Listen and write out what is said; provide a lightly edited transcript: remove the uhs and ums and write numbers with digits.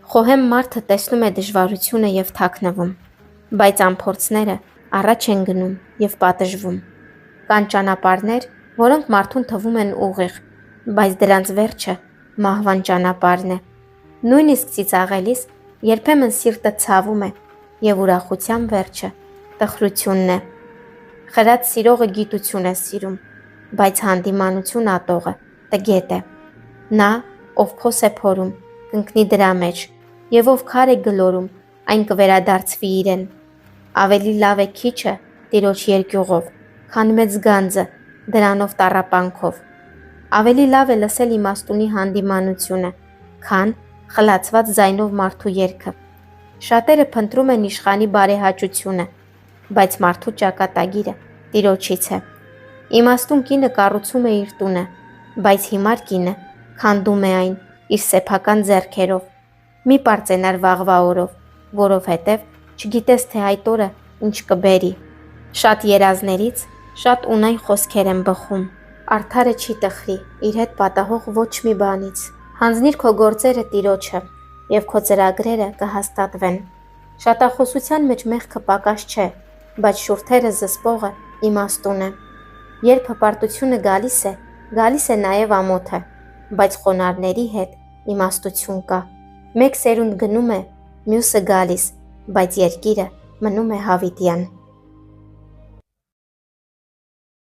Խոհեմ մարդը տեսնում է դժվարությունը և թաքնվում, բայց անփորձները առաջ են գնում և պատժվում։ Կան ճանապարհներ, որոնք մարդուն թվում են ուղիղ, բայց դրանց վերջը մահվան ճանապարհն է։ Նույնիսկ ծիծաղելիս երբեմն սիրտը ցավում է, և ուրախության վերջը տխրությունն է։ Խրած սիրողը գիտություն է սիրում, բայց հանդիմանություն ատողը տգետ է։ Նա, ով փոս է փորում, կընկնի դրա մեջ, և ով քար է գլորում, այն կվերադարձվի իրեն։ Ավելի լավ է քիչը տիրոջ երկյուղով, քան մեծ գանձը դրանով տառապանքով։ Ավելի լավ է լսել իմաստունի հանդիմանությունը, քան խլացված ձայնով մարդու երգը։ Շատերը փնտրում են իշխանի բարեհաճությունը, բայց մարդու ճակատագիրը տիրոջից է։ Իմաստուն կինը կառուցում է իր տունը, բայց հիմար կինը քանդում է այն իր սեփական ձեռքերով։ Մի պարծենար վաղվա օրով, որովհետև չգիտես, թե այդ օրը ինչ կբերի։ Շատ երազներից շատ ունայն խոսքեր են բխում։ Արդարը չի տխրի իր հետ պատահող ոչ մի բանից։ Հանձնիր քո գործերը Տիրոջը, և քո ծրագրերը կհաստատվեն։ Շատախոսության մեջ մեղքը պակաս չէ, բայց շուրթերը զսպողը իմաստուն է։ Երբ հպարտությունը գալիս է նաև ամոթը, բայց խոնարհների հետ իմաստություն կա։ Մեկ սերունդ գնում է, մյուսը գալիս, բայց երկիրը մնում է հավիտյան։